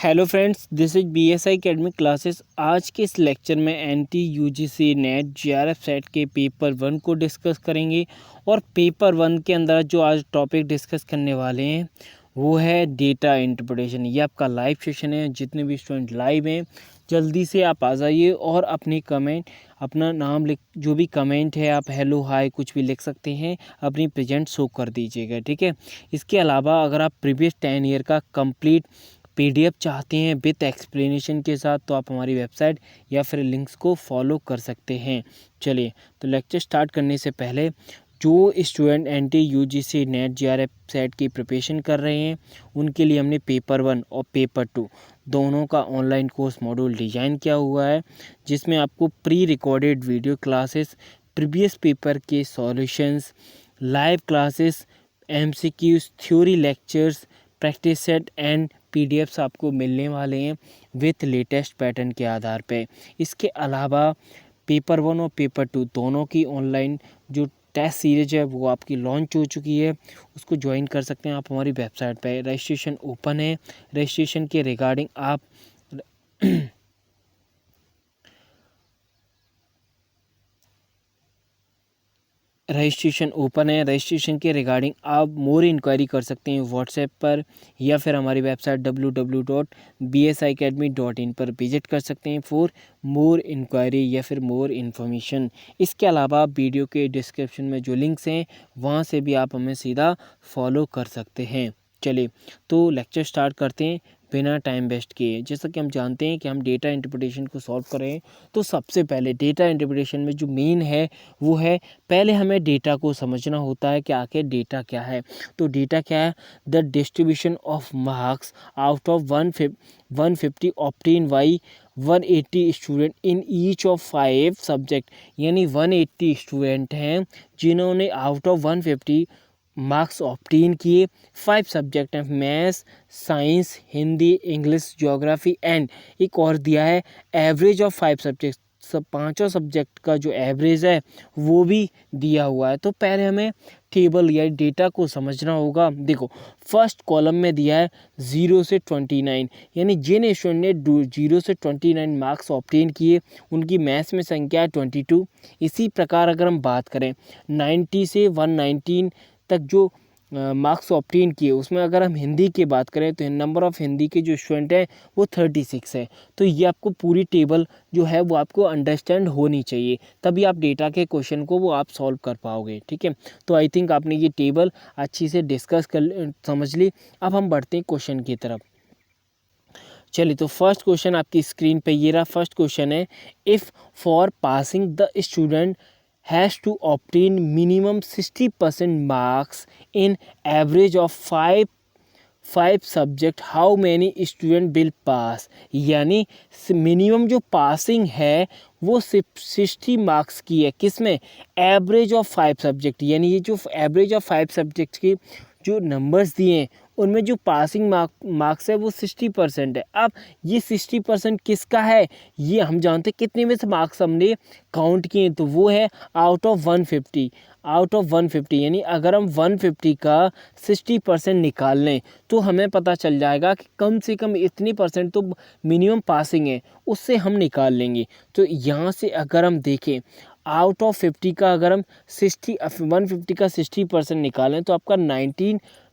Hello friends, this is BSI academic classes. आज के इस लेक्चर में NT UGC NET JRF SET के पेपर 1 को डिस्कस करेंगे। और पेपर 1 के अंदर जो आज टॉपिक डिस्कस करने वाले हैं वो है डेटा इंटरप्रिटेशन। ये आपका लाइव सेशन है। जितने भी स्टूडेंट लाइव हैं जल्दी से आप आ जाइए और अपनी कमेंट, अपना नाम लिख, जो भी कमेंट है आप हेलो हाय कुछ भी लिख सकते हैं, अपनी प्रेजेंट शो कर दीजिएगा, ठीक है। इसके अलावा अगर आप प्रीवियस 10 ईयर का कंप्लीट पीडीएफ चाहते हैं विथ एक्सप्लेनेशन के साथ तो आप हमारी वेबसाइट या फिर लिंक्स को फॉलो कर सकते हैं। चलिए, तो लेक्चर स्टार्ट करने से पहले जो student NT UGC NET JRF SET की प्रिपरेशन कर रहे हैं उनके लिए हमने पेपर 1 और पेपर 2 दोनों का ऑनलाइन कोर्स मॉड्यूल डिज़ाइन किया हुआ है, जिसमें आपको pre recorded video classes, previous paper के solutions, live classes, MCQs, theory lectures, practice set and PDFs आपको मिलने वाले हैं विथ लेटेस्ट पैटर्न के आधार पे। इसके अलावा पेपर 1 और पेपर 2 दोनों की ऑनलाइन जो टेस्ट सीरीज है वो आपकी लॉन्च हो चुकी है, उसको ज्वाइन कर सकते हैं आप हमारी वेबसाइट पे। रजिस्ट्रेशन ओपन है। रजिस्ट्रेशन के रिगार्डिंग आप रजिस्ट्रेशन ओपन है। रजिस्ट्रेशन के रिगार्डिंग आप मोर इंक्वायरी कर सकते हैं व्हाट्सएप पर या फिर हमारी वेबसाइट www.bsiacademy.in पर विजिट कर सकते हैं फॉर मोर इंक्वायरी या फिर मोर इन्फॉर्मेशन। इसके अलावा वीडियो के डिस्क्रिप्शन में जो लिंक्स हैं वहाँ से भी आप हमें सीधा फॉलो कर सकते हैं। चलिए, तो लेक्चर स्टार्ट करते हैं बिना टाइम वेस्ट किए। जैसा कि हम जानते हैं कि हम डेटा इंटरप्रिटेशन को सॉल्व कर रहे हैं, तो सबसे पहले डेटा इंटरप्रिटेशन में जो मेन है वो है, पहले हमें डेटा को समझना होता है कि आखिर डेटा क्या है। तो डेटा क्या है? The distribution of marks out of 150 obtain by 180 student in each of 5 subject. यानी 180 स्टूडेंट हैं जिन्होंने आउट ऑफ 150 मार्क्स ऑब्टेन किए। 5 सब्जेक्ट हैं, maths, science, Hindi, English, geography and एक और दिया है एवरेज ऑफ 5 सब्जेक्ट। सब पांचों सब्जेक्ट का जो एवरेज है वो भी दिया हुआ है। तो पहले हमें टेबल या डेटा को समझना होगा। देखो, फर्स्ट कॉलम में दिया है 0 से 29, यानी जिन स्टूडेंट ने 0 से 29 मार्क्स ऑब्टेन किए उनकी मैथ्स में संख्या है 22। इसी प्रकार अगर हम बात करें 90 से 119 तक जो मार्क्स ऑब्टेन किए, उसमें अगर हम हिंदी की बात करें तो नंबर ऑफ हिंदी के जो स्टूडेंट हैं वो 36 है। तो ये आपको पूरी टेबल जो है वो आपको अंडरस्टैंड होनी चाहिए, तभी आप डेटा के क्वेश्चन को वो आप सॉल्व कर पाओगे, ठीक है। तो आई थिंक आपने ये टेबल अच्छी से डिस्कस कर समझ ली। अब हम बढ़ते हैं क्वेश्चन की तरफ। चलिए, तो फर्स्ट क्वेश्चन आपकी स्क्रीन पे ये रहा। फर्स्ट क्वेश्चन है, if for passing the student has to obtain minimum 60% marks in average of 5 subject, how many student will पास। यानी मिनिमम जो पासिंग है वो सिर्फ 60 मार्क्स की है, किसमें? Average of 5 subject. यानी ये जो एवरेज ऑफ 5 सब्जेक्ट की जो नंबर्स दिए हैं उनमें जो पासिंग मार्क्स है वो 60% है। अब ये 60% किसका है? ये हम जानते हैं कितने में से मार्क्स हमने काउंट किए, तो वो है आउट ऑफ 150। आउट ऑफ 150 यानी अगर हम 150 का 60% निकाल लें तो हमें पता चल जाएगा कि कम से कम इतनी परसेंट तो मिनिमम पासिंग है, उससे हम निकाल लेंगे। तो यहाँ से अगर हम देखें आउट ऑफ 50 का अगर हम 150 का 60% निकालें तो आपका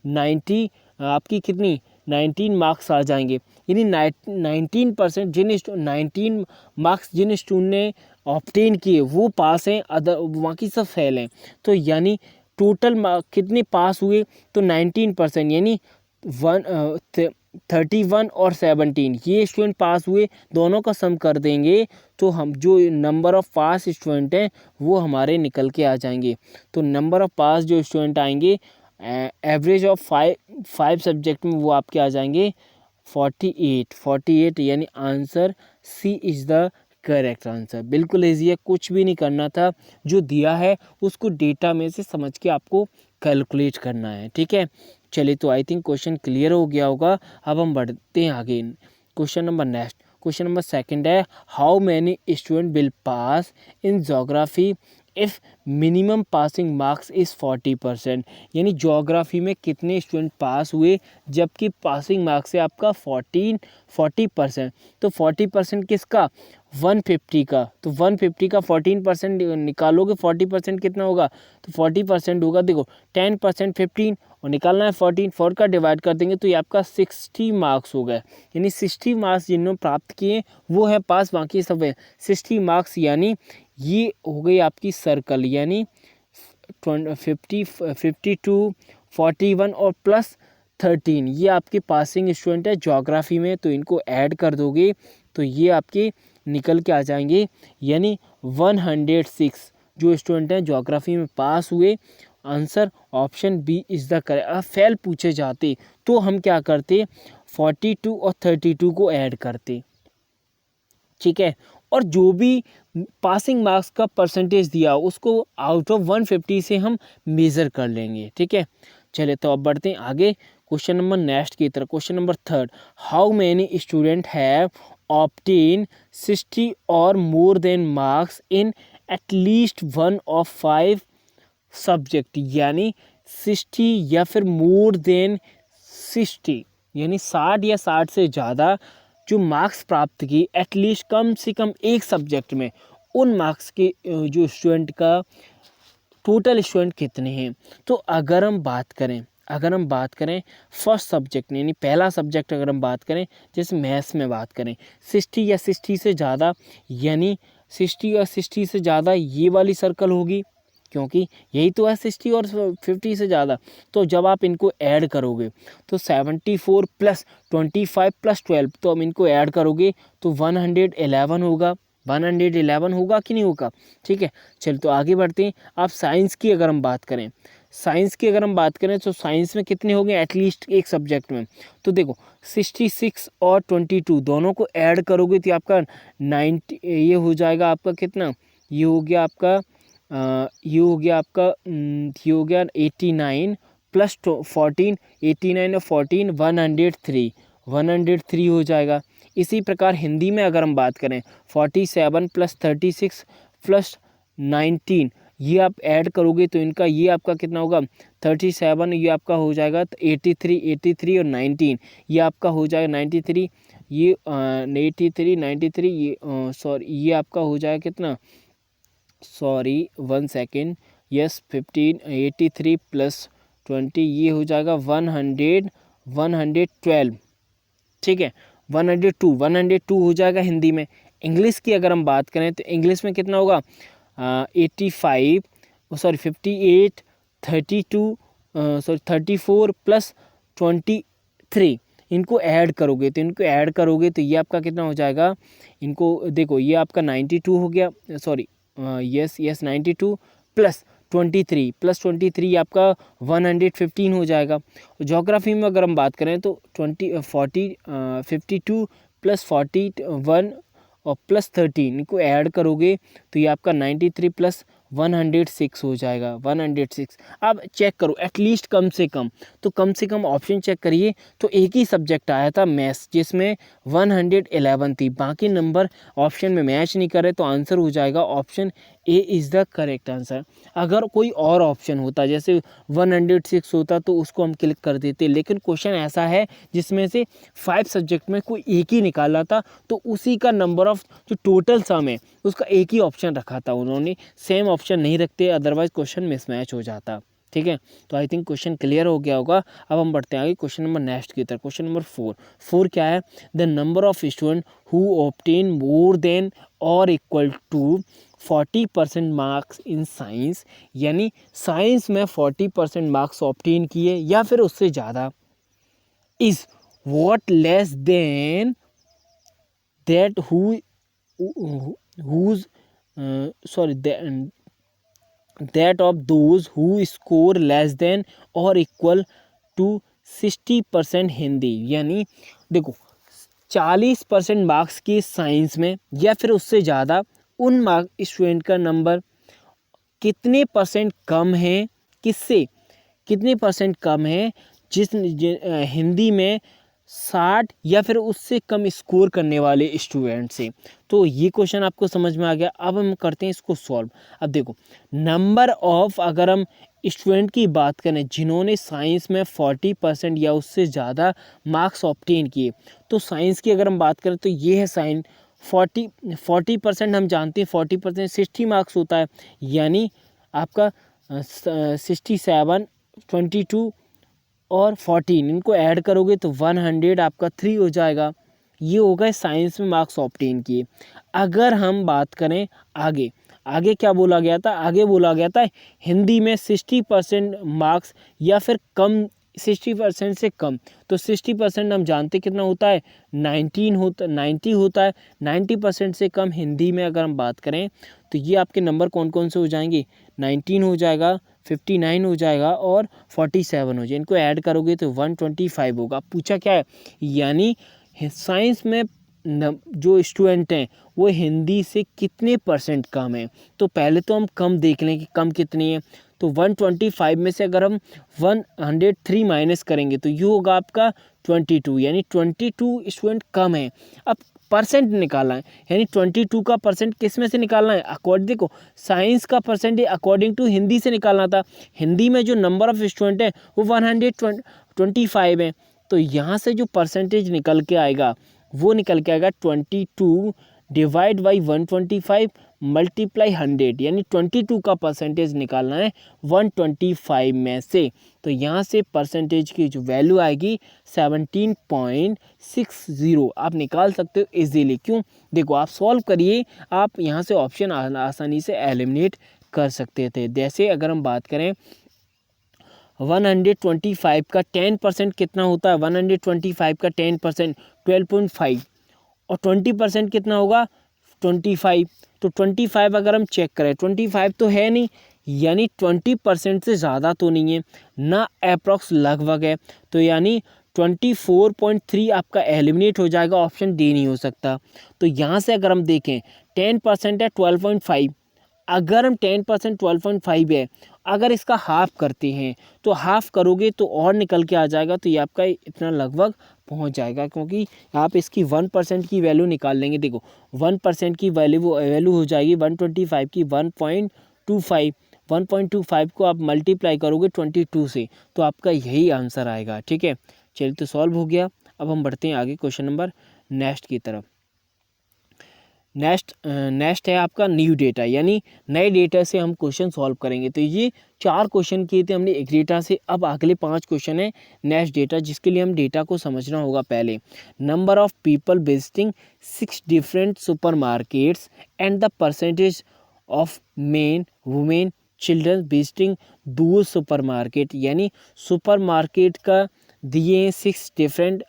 90 आपकी कितनी 19 मार्क्स आ जाएंगे। यानी 19% 19 मार्क्स जिन स्टूडेंट ने ऑब्टेन किए वो पास हैं, अदर बाकी सब फेल हैं। तो यानी टोटल कितने पास हुए? तो 19%, यानी 31 और 17 ये स्टूडेंट पास हुए, दोनों का सम कर देंगे तो हम जो नंबर ऑफ पास स्टूडेंट हैं वो हमारे निकल के आ जाएंगे। तो नंबर ऑफ पास जो स्टूडेंट आएंगे एवरेज ऑफ 5 सब्जेक्ट में वो आपके आ जाएंगे 48। यानी answer C is the correct answer. बिल्कुल ईजी है, कुछ भी नहीं करना था, जो दिया है उसको डेटा में से समझ के आपको कैलकुलेट करना है, ठीक है। चलिए, तो आई थिंक क्वेश्चन क्लियर हो गया होगा। अब हम बढ़ते हैं आगे। Question number next, question number second है, how many student will pass in geography if minimum passing marks is 40%, यानी ज्योग्राफी में कितने स्टूडेंट पास हुए जबकि पासिंग मार्क्स है आपका 40%। तो 40% किसका, 150 का, तो 150 का 14% निकालोगे 40% कितना होगा, तो 40% होगा, देखो 10% 15 और निकालना है 14, 4 का डिवाइड कर देंगे तो ये आपका 60 मार्क्स हो गए, यानी 60 मार्क्स जिन्होंने प्राप्त किए वो है पास, बाकी सब है 60 मार्क्स, यानी ये हो गई आपकी सर्कल, यानी 52 41 और प्लस 13 ये आपके पासिंग स्टूडेंट है ज्योग्राफी में, तो इनको ऐड कर दोगे तो ये आपके निकल के आ जाएंगे, यानी 106 जो स्टूडेंट हैं ज्योग्राफी में पास हुए। Answer option B is the correct. Fail पूछे जाते तो हम क्या करते, 42 और 32 को ऐड करते, ठीक है, और जो भी पासिंग मार्क्स का परसेंटेज दिया उसको आउट ऑफ 150 से हम मेज़र कर लेंगे, ठीक है। चलिए तो अब बढ़ते हैं आगे क्वेश्चन नंबर नेक्स्ट की तरफ। Question number 3, how many student have obtain 60 और more than marks in at least one of 5 subject, यानी 60 या फिर मोर देन 60, यानी 60 या 60 से ज़्यादा जो मार्क्स प्राप्त की एटलीस्ट कम से कम एक सब्जेक्ट में, उन मार्क्स के जो स्टूडेंट का टोटल स्टूडेंट कितने हैं। तो अगर हम बात करें फर्स्ट सब्जेक्ट यानी पहला सब्जेक्ट अगर हम बात करें, जैसे मैथ्स में बात करें 60 या 60 से ज़्यादा, यानी 60 या 60 से ज़्यादा ये वाली सर्कल होगी, क्योंकि यही तो है 60 और 50 से ज़्यादा। तो जब आप इनको ऐड करोगे तो 74 प्लस 25 प्लस 12, तो हम इनको ऐड करोगे तो 111 होगा, 111 होगा कि नहीं होगा, ठीक है। चल तो आगे बढ़ते हैं। आप साइंस की अगर हम बात करें तो साइंस में कितने हो गए एटलीस्ट एक सब्जेक्ट में, तो देखो 66 और 22 दोनों को ऐड करोगे तो आपका 90, ये हो जाएगा आपका कितना, ये हो गया आपका 89 प्लस 14, 89 और 14 103 हो जाएगा। इसी प्रकार हिंदी में अगर हम बात करें 47 प्लस 36 प्लस 19, ये आप ऐड करोगे तो इनका ये आपका कितना होगा 37, ये आपका हो जाएगा 83 और 19 ये आपका हो जाएगा 93, ये 93 ये सॉरी ये आपका हो जाएगा कितना, सॉरी 1 सेकेंड, यस 83 प्लस 20 ये हो जाएगा 112, ठीक है, 102 हो जाएगा हिंदी में। इंग्लिश की अगर हम बात करें तो इंग्लिश में कितना होगा 58 58 32 34 प्लस 23, इनको ऐड करोगे तो ये आपका कितना हो जाएगा, इनको देखो ये आपका 92 हो गया, सॉरी यस 92 प्लस 23 आपका 115 हो जाएगा। ज्योग्राफी में अगर हम बात करें तो 52 प्लस 41 और प्लस 13 इनको ऐड करोगे तो ये आपका 93 प्लस 106 हो जाएगा, 106। अब चेक करो एटलीस्ट कम से कम ऑप्शन चेक करिए तो एक ही सब्जेक्ट आया था मैथ्स जिसमें 111 थी, बाकी नंबर ऑप्शन में मैच नहीं करे, तो आंसर हो जाएगा option A is the correct answer. अगर कोई और ऑप्शन होता जैसे 106 होता तो उसको हम क्लिक कर देते, लेकिन क्वेश्चन ऐसा है जिसमें से 5 सब्जेक्ट में कोई एक ही निकाला था, तो उसी का नंबर ऑफ जो टोटल सम है उसका एक ही ऑप्शन रखा था उन्होंने, सेम ऑप्शन नहीं रखते, अदरवाइज क्वेश्चन मिसमैच हो जाता, ठीक है। तो आई थिंक क्वेश्चन क्लियर हो गया होगा। अब हम बढ़ते हैं आगे क्वेश्चन नंबर नेक्स्ट की तरफ। क्वेश्चन नंबर 4 क्या है, the number of student who obtain more than और equal to 40% marks in science, यानी साइंस में 40% मार्क्स ऑब्टेन किए या फिर उससे ज़्यादा, is what less than that that of those who score less than or equal to 60% Hindi, यानी देखो 40% मार्क्स की साइंस में या फिर उससे ज़्यादा उन मार्क स्टूडेंट का नंबर कितने परसेंट कम है, किससे कितने परसेंट कम है हिंदी में 60 या फिर उससे कम स्कोर करने वाले स्टूडेंट से। तो ये क्वेश्चन आपको समझ में आ गया। अब हम करते हैं इसको सॉल्व। अब देखो, नंबर ऑफ, अगर हम स्टूडेंट की बात करें जिन्होंने साइंस में 40% या उससे ज़्यादा मार्क्स ऑब्टेन किए, तो साइंस की अगर हम बात करें तो ये है साइन 40% हम जानते हैं 40% 60 मार्क्स होता है, यानी आपका 67, 22 और 14 इनको ऐड करोगे तो 100 आपका 3 हो जाएगा। ये होगा साइंस में मार्क्स ऑब्टेन किए। अगर हम बात करें आगे, आगे क्या बोला गया था, आगे बोला गया था हिंदी में 60% मार्क्स या फिर कम, 60% से कम। तो 60% हम जानते कितना होता है, 90 होता है। 90% से कम हिंदी में अगर हम बात करें तो ये आपके नंबर कौन कौन से हो जाएंगे, 19 हो जाएगा, 59 हो जाएगा और 47 हो जाएगा। इनको ऐड करोगे तो 125 होगा। पूछा क्या है, यानी साइंस में जो स्टूडेंट हैं वो हिंदी से कितने परसेंट कम है। तो पहले तो हम कम देख लें कि कम कितनी है। तो 125 में से अगर हम 103 माइनस करेंगे तो ये होगा आपका 22, यानी 22 स्टूडेंट कम है। अब परसेंट निकालना है, यानी 22 का परसेंट किस में से निकालना है, अकॉर्डिंग, देखो साइंस का परसेंट अकॉर्डिंग टू हिंदी से निकालना था। हिंदी में जो नंबर ऑफ स्टूडेंट है वो 125 है। तो यहाँ से जो परसेंटेज निकल के आएगा वो निकल के आएगा 22 डिवाइड बाई 125 मल्टीप्लाई 100, यानी 22 का परसेंटेज निकालना है 125 में से। तो यहाँ से परसेंटेज की जो वैल्यू आएगी 17.60 आप निकाल सकते हो इजीली। क्यों, देखो आप सॉल्व करिए, आप यहाँ से ऑप्शन आसानी से एलिमिनेट कर सकते थे। जैसे अगर हम बात करें 125 का 10% कितना होता है, 125 का 10% 12.5 और 20% कितना होगा 25। तो 25 अगर हम चेक करें 25 तो है नहीं, यानी 20% से ज़्यादा तो नहीं है ना, अप्रॉक्स लगभग है। तो यानी 24.3 आपका एलिमिनेट हो जाएगा, ऑप्शन डी नहीं हो सकता। तो यहाँ से अगर हम देखें 10% है 12.5, अगर हम 10% 12.5 है, अगर इसका हाफ करते हैं तो हाफ करोगे तो और निकल के आ जाएगा। तो ये आपका इतना लगभग पहुंच जाएगा, क्योंकि आप इसकी 1% की वैल्यू निकाल लेंगे। देखो 1% की वैल्यू हो जाएगी 125 की 1.25। 1.25 को आप मल्टीप्लाई करोगे 22 से, तो आपका यही आंसर आएगा। ठीक है, चलिए तो सॉल्व हो गया। अब हम बढ़ते हैं आगे क्वेश्चन नंबर नेक्स्ट की तरफ। नेक्स्ट है आपका न्यू डेटा, यानी नए डेटा से हम क्वेश्चन सॉल्व करेंगे। तो ये 4 क्वेश्चन किए थे हमने एक डेटा से, अब अगले 5 क्वेश्चन है नेक्स्ट डेटा, जिसके लिए हम डेटा को समझना होगा। पहले, number of people visiting 6 different super markets and the percentage of main women children visiting दो सुपर मार्केट, यानी सुपर मार्केट का दिए 6 डिफरेंट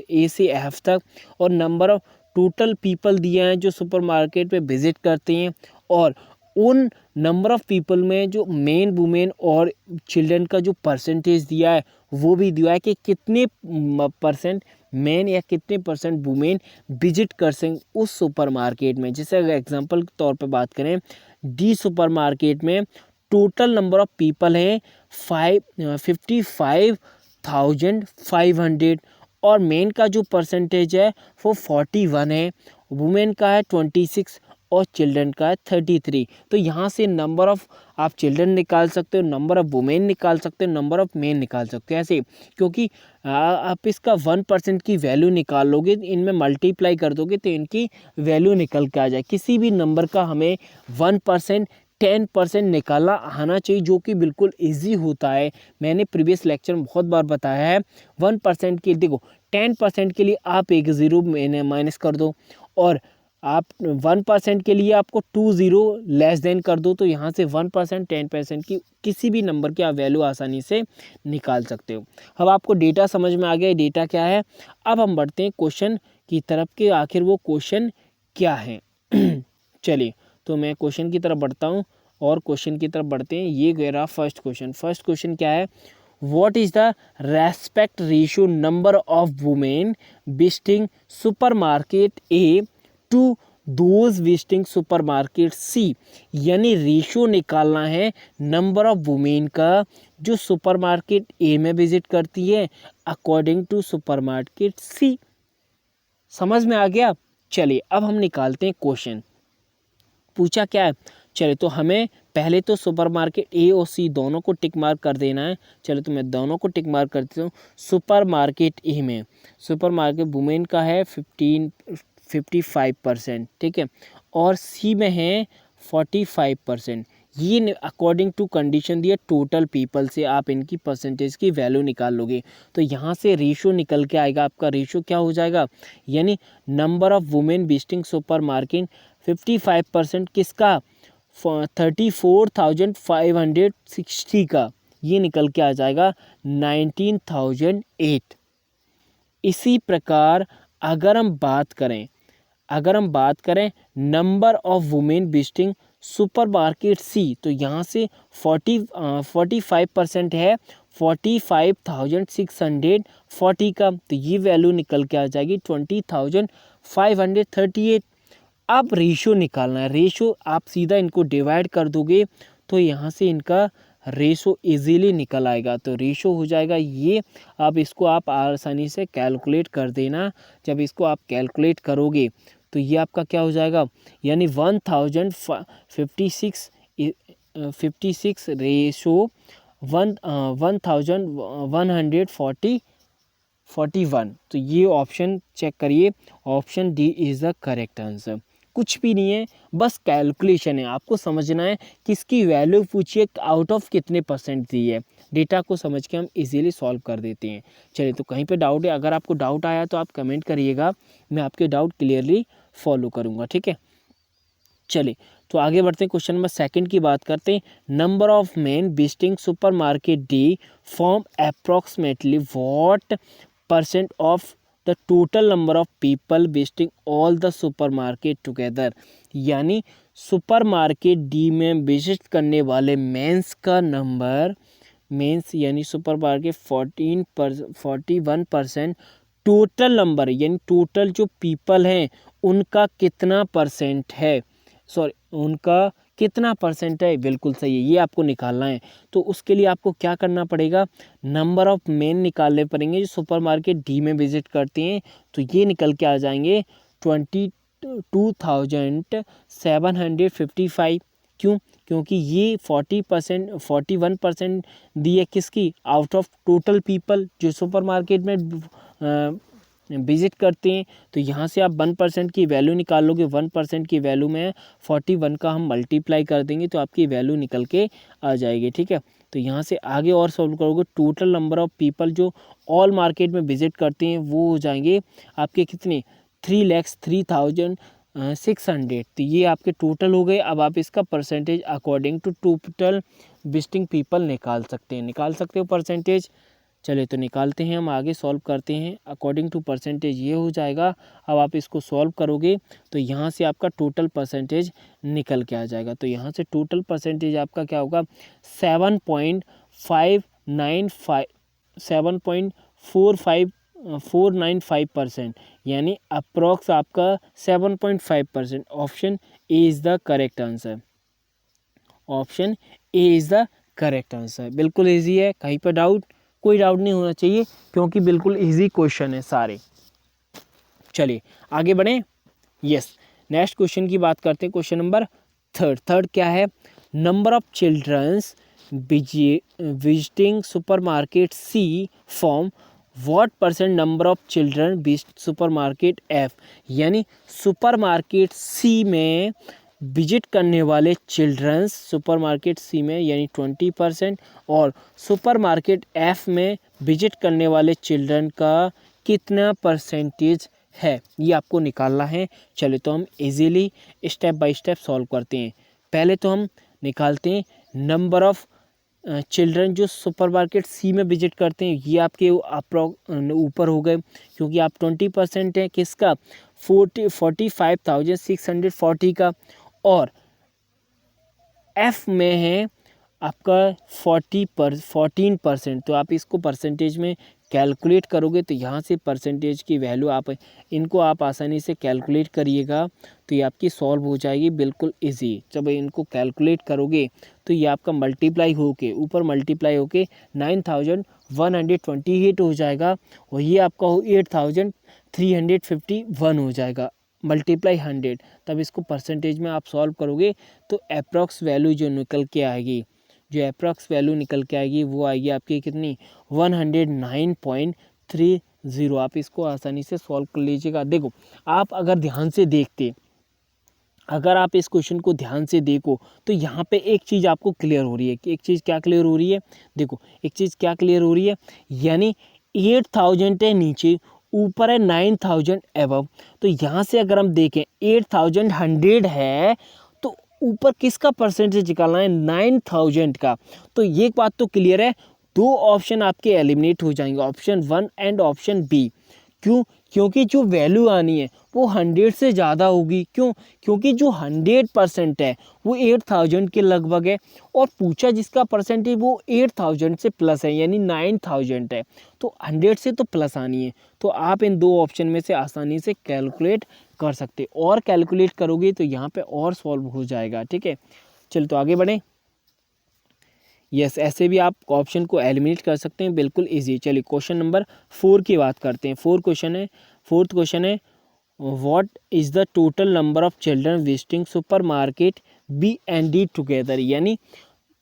ए से एफ तक, और नंबर ऑफ टोटल पीपल दिए हैं जो सुपरमार्केट पे विजिट करते हैं, और उन नंबर ऑफ पीपल में जो मेन वुमेन और चिल्ड्रन का जो परसेंटेज दिया है वो भी दिया है कि कितने परसेंट मेन या कितने परसेंट वुमेन विजिट कर सकें उस सुपरमार्केट में। जैसे अगर एग्जांपल के तौर पे बात करें, डी सुपरमार्केट में टोटल नंबर ऑफ पीपल हैं 55,500 और मेन का जो परसेंटेज है वो 41 है, वुमेन का है 26 और चिल्ड्रन का है 33। तो यहाँ से नंबर ऑफ़ आप चिल्ड्रन निकाल सकते हो, नंबर ऑफ़ वुमेन निकाल सकते हो, नंबर ऑफ़ मेन निकाल सकते हो ऐसे, क्योंकि आप इसका 1% की वैल्यू निकाल लोगे, इनमें मल्टीप्लाई कर दोगे तो इनकी वैल्यू निकल के आ जाए। किसी भी नंबर का हमें 1%, 10% निकालना आना चाहिए, जो कि बिल्कुल इजी होता है। मैंने प्रीवियस लेक्चर में बहुत बार बताया है। 1% के देखो 10% के लिए आप एक ज़ीरो माइनस कर दो, और आप 1% के लिए आपको 2 ज़ीरो लेस देन कर दो, तो यहाँ से 1%, 10% की किसी भी नंबर की आप वैल्यू आसानी से निकाल सकते हो। अब आपको डेटा समझ में आ गया, डेटा क्या है। अब हम बढ़ते हैं क्वेश्चन की तरफ कि आखिर वो क्वेश्चन क्या है। चलिए तो मैं क्वेश्चन की तरफ बढ़ता हूँ और क्वेश्चन की तरफ बढ़ते हैं। ये गया फर्स्ट क्वेश्चन क्या है, what is the respect ratio number of women visiting supermarket A to those visiting supermarket C, यानी रेशो निकालना है नंबर ऑफ वुमेन का जो सुपरमार्केट ए में विजिट करती है अकॉर्डिंग टू सुपरमार्केट सी। समझ में आ गया। चलिए अब हम निकालते हैं क्वेश्चन। पूछा क्या है, चलिए तो हमें पहले तो सुपरमार्केट ए और सी दोनों को टिक मार्क कर देना है। चलो तो मैं दोनों को टिक मार्क करती हूँ। सुपरमार्केट ए में सुपरमार्केट वुमेन का है 55%, ठीक है, और सी में है 45%। ये अकॉर्डिंग टू कंडीशन दिया टोटल पीपल से आप इनकी परसेंटेज की वैल्यू निकाल लोगे तो यहाँ से रेशो निकल के आएगा। आपका रेशो क्या हो जाएगा, यानी number of women visiting supermarket 55% किसका, 34,560 का, ये निकल के आ जाएगा 19,008। इसी प्रकार अगर हम बात करें number of women visiting supermarket C, तो यहाँ से 45% है 45,640 का, तो ये वैल्यू निकल के आ जाएगी 20,538। अब रेशो निकालना है। रेशो आप सीधा इनको डिवाइड कर दोगे तो यहाँ से इनका रेशो इजीली निकल आएगा। तो रेशो हो जाएगा ये, अब इसको आप आसानी से कैलकुलेट कर देना। जब इसको आप कैलकुलेट करोगे तो ये आपका क्या हो जाएगा, यानी 1056 रेशो 1141। तो ये ऑप्शन चेक करिए, option D is the correct answer. कुछ भी नहीं है, बस कैलकुलेशन है। आपको समझना है कि इसकी वैल्यू पूछिए आउट ऑफ कितने परसेंट दी है। डेटा को समझ के हम इजीली सॉल्व कर देते हैं। चलिए तो कहीं पे डाउट है, अगर आपको डाउट आया तो आप कमेंट करिएगा, मैं आपके डाउट क्लियरली फॉलो करूँगा, ठीक है। चलिए तो आगे बढ़ते हैं, क्वेश्चन नंबर 2 की बात करते हैं। Number of main visiting supermarket D form approximately what % of the total number of people visiting all the supermarket together, यानी सुपरमार्केट डी में विजिट करने वाले मेंस का नंबर, मेंस यानी सुपरमार्केट 41%, टोटल नंबर यानी टोटल जो पीपल हैं उनका कितना परसेंट है, उनका कितना परसेंट है, बिल्कुल सही है, ये आपको निकालना है। तो उसके लिए आपको क्या करना पड़ेगा, नंबर ऑफ मेन निकालने पड़ेंगे जो सुपरमार्केट डी में विजिट करते हैं। तो ये निकल के आ जाएंगे 22,755। क्यों, क्योंकि ये 41% दी है किसकी, आउट ऑफ टोटल पीपल जो सुपरमार्केट में विजिट करते हैं। तो यहाँ से आप 1% की वैल्यू निकाल लोगे। 1% की वैल्यू में 41 का हम मल्टीप्लाई कर देंगे तो आपकी वैल्यू निकल के आ जाएगी, ठीक है। तो यहाँ से आगे और सॉल्व करोगे, टोटल नंबर ऑफ पीपल जो ऑल मार्केट में विजिट करते हैं वो हो जाएंगे आपके कितने, 3,03,600। तो ये आपके टोटल हो गए। अब आप इसका percentage according to total visiting people निकाल सकते हो परसेंटेज। चलिए तो निकालते हैं, हम आगे सॉल्व करते हैं। अकॉर्डिंग टू परसेंटेज ये हो जाएगा। अब आप इसको सॉल्व करोगे तो यहाँ से आपका टोटल परसेंटेज निकल के आ जाएगा। तो यहाँ से टोटल परसेंटेज आपका क्या होगा, 7.495%, यानी अप्रॉक्स आपका 7.5%। Option A is the correct answer. Option A is the correct answer. बिल्कुल ईजी है, कहीं पर डाउट, कोई डाउट नहीं होना चाहिए क्योंकि बिल्कुल इजी क्वेश्चन है सारे। चलिए आगे बढ़ें। यस, नेक्स्ट क्वेश्चन की बात करते हैं। Question number 3। थर्ड क्या है, number of childrens visiting supermarket C form what % number of children visit supermarket F, यानी सुपरमार्केट सी में विजिट करने वाले चिल्ड्रंस सुपरमार्केट सी में यानी 20% और सुपरमार्केट एफ में विजिट करने वाले चिल्ड्रन का कितना परसेंटेज है, ये आपको निकालना है। चलिए तो हम easily step by step solve करते हैं। पहले तो हम निकालते हैं नंबर ऑफ चिल्ड्रन जो सुपरमार्केट सी में विजिट करते हैं। ये आपके ऊपर हो गए क्योंकि आप 20% है किसका, 45,640 का, और एफ में है आपका 14%। तो आप इसको परसेंटेज में कैलकुलेट करोगे तो यहाँ से परसेंटेज की वैल्यू इनको आप आसानी से कैलकुलेट करिएगा तो ये आपकी सॉल्व हो जाएगी बिल्कुल इजी। जब इनको कैलकुलेट करोगे तो ये आपका मल्टीप्लाई होके ऊपर मल्टीप्लाई होके 9128 हो जाएगा और ये आपका 8351 हो जाएगा मल्टीप्लाई 100। तब इसको परसेंटेज में आप सॉल्व करोगे तो अप्रॉक्स वैल्यू जो निकल के आएगी वो आएगी आपकी कितनी 109.30। आप इसको आसानी से सॉल्व कर लीजिएगा। देखो आप अगर आप इस क्वेश्चन को ध्यान से देखो तो यहाँ पे एक चीज़ आपको क्लियर हो रही है कि एक चीज़ क्या क्लियर हो रही है, देखो एक चीज़ क्या क्लियर हो रही है, यानी 8000 है नीचे, ऊपर है 9000 एबव। तो यहाँ से अगर हम देखें 8100 है तो ऊपर किसका परसेंटेज निकालना है 9000 का। तो ये बात तो क्लियर है, दो ऑप्शन आपके एलिमिनेट हो जाएंगे, ऑप्शन 1 एंड ऑप्शन बी। क्यों? क्योंकि जो वैल्यू आनी है वो 100 से ज़्यादा होगी। क्यों? क्योंकि जो 100% है वो 8000 के लगभग है और पूछा जिसका परसेंटेज वो 8000 से प्लस है यानी 9000 है, तो 100 से तो प्लस आनी है। तो आप इन दो ऑप्शन में से आसानी से कैलकुलेट कर सकते, और कैलकुलेट करोगे तो यहाँ पे और सॉल्व हो जाएगा। ठीक है, चलो तो आगे बढ़ें। यस, ऐसे भी आप ऑप्शन को एलिमिनेट कर सकते हैं बिल्कुल इजी। चलिए क्वेश्चन नंबर 4 की बात करते हैं। फोर्थ क्वेश्चन है what is the total number of children visiting super market B and D together. यानी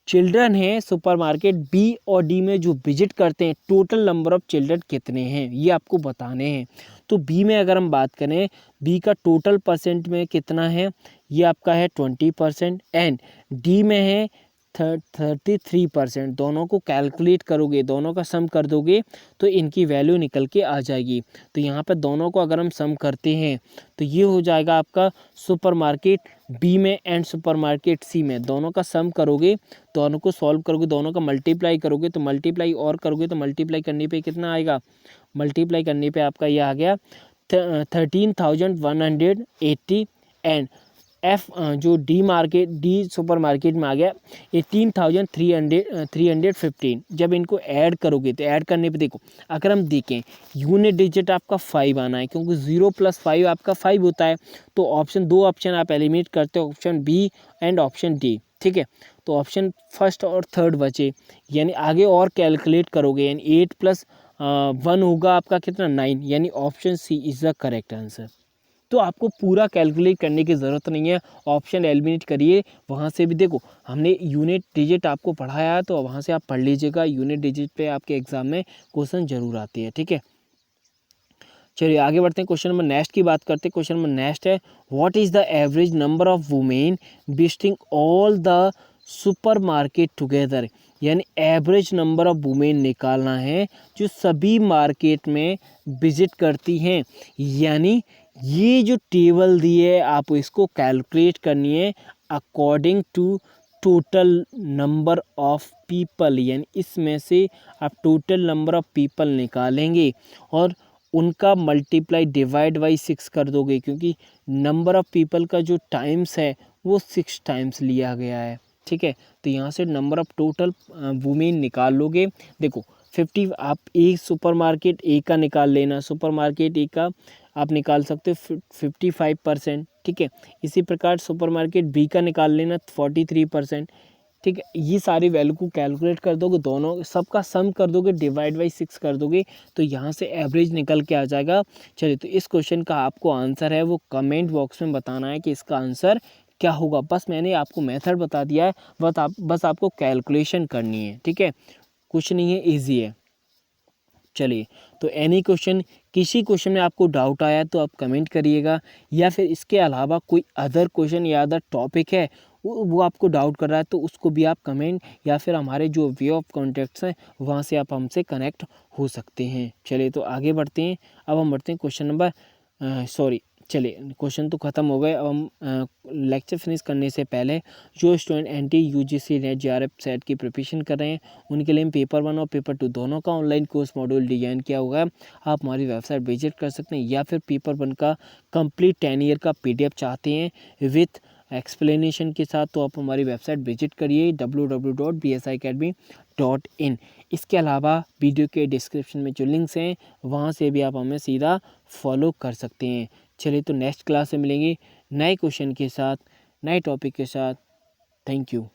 चिल्ड्रन हैं सुपरमार्केट बी और डी में जो विजिट करते हैं, टोटल नंबर ऑफ चिल्ड्रन कितने हैं ये आपको बताने हैं। तो बी में अगर हम बात करें, बी का टोटल परसेंट में कितना है, ये आपका है 20% एंड डी में है 33%। दोनों को कैलकुलेट करोगे, दोनों का सम कर दोगे तो इनकी वैल्यू निकल के आ जाएगी। तो यहाँ पर दोनों को अगर हम सम करते हैं तो ये हो जाएगा आपका सुपरमार्केट बी में एंड सुपरमार्केट सी में। दोनों का सम करोगे, दोनों को सॉल्व करोगे, दोनों का मल्टीप्लाई करोगे तो मल्टीप्लाई करने पे कितना आएगा, मल्टीप्लाई करने पे आपका ये आ गया 13,180 एंड एफ जो डी सुपरमार्केट में आ गया 18,315। जब इनको ऐड करोगे तो ऐड करने पे देखो, अगर हम देखें यूनिट डिजिट आपका 5 आना है क्योंकि 0 + 5 आपका 5 होता है। तो दो ऑप्शन आप एलिमिनेट करते हो, option B and option D. ठीक है, तो ऑप्शन फर्स्ट और थर्ड बचे, यानी आगे और कैलकुलेट करोगे यानी 8 + 1 होगा आपका कितना 9, यानी option C is the correct answer. तो आपको पूरा कैलकुलेट करने की ज़रूरत नहीं है, ऑप्शन एलिमिनेट करिए। वहाँ से भी देखो हमने यूनिट डिजिट आपको पढ़ाया है तो वहाँ से आप पढ़ लीजिएगा, यूनिट डिजिट पे आपके एग्जाम में क्वेश्चन जरूर आते हैं। ठीक है, चलिए आगे बढ़ते हैं, क्वेश्चन नंबर नेक्स्ट की बात करते हैं। क्वेश्चन नंबर नेक्स्ट है what is the average number of women visiting all the super market together. यानी एवरेज नंबर ऑफ वुमेन निकालना है जो सभी मार्केट में विजिट करती हैं। यानी ये जो टेबल दी है आप इसको कैलकुलेट करनी है according to total number of people. यानी इसमें से आप टोटल नंबर ऑफ पीपल निकालेंगे और उनका मल्टीप्लाई डिवाइड बाई 6 कर दोगे, क्योंकि नंबर ऑफ पीपल का जो टाइम्स है वो 6 टाइम्स लिया गया है। ठीक है, तो यहाँ से नंबर ऑफ टोटल वुमेन निकाल लोगे। देखो 50 आप एक सुपरमार्केट ए का निकाल लेना, सुपरमार्केट ए का आप निकाल सकते हो 55%। ठीक है, इसी प्रकार सुपरमार्केट बी का निकाल लेना 43%। ठीक है, ये सारी वैल्यू को कैलकुलेट कर दोगे, दोनों सबका सम कर दोगे, डिवाइड बाई 6 कर दोगे तो यहाँ से एवरेज निकल के आ जाएगा। चलिए, तो इस क्वेश्चन का आपको आंसर है वो कमेंट बॉक्स में बताना है कि इसका आंसर क्या होगा। बस मैंने आपको मेथड बता दिया है, बस आपको कैलकुलेशन करनी है। ठीक है, कुछ नहीं है, ईजी है। चलिए, तो एनी क्वेश्चन, किसी क्वेश्चन में आपको डाउट आया तो आप कमेंट करिएगा, या फिर इसके अलावा कोई अदर क्वेश्चन या अदर टॉपिक है वो आपको डाउट कर रहा है तो उसको भी आप कमेंट या फिर हमारे जो वे ऑफ कॉन्टैक्ट्स हैं वहाँ से आप हमसे कनेक्ट हो सकते हैं। चलिए, तो आगे बढ़ते हैं। अब हम बढ़ते हैं क्वेश्चन नंबर चलिए, क्वेश्चन तो ख़त्म हो गए। अब हम लेक्चर फिनिश करने से पहले जो student NT-UGC net JRF set की प्रिपरेशन कर रहे हैं उनके लिए हम पेपर 1 और पेपर 2 दोनों का ऑनलाइन कोर्स मॉड्यूल डिजाइन किया हुआ है। आप हमारी वेबसाइट विजिट कर सकते हैं, या फिर पेपर 1 का कंप्लीट 10 ईयर का PDF चाहते हैं विथ एक्सप्लेनेशन के साथ तो आप हमारी वेबसाइट विजिट करिए www.bsiacademy www.ecom.in। इसके अलावा वीडियो के डिस्क्रिप्शन में जो लिंक्स हैं वहाँ से भी आप हमें सीधा फॉलो कर सकते हैं। चलिए तो नेक्स्ट क्लास में मिलेंगे नए क्वेश्चन के साथ, नए टॉपिक के साथ। Thank you.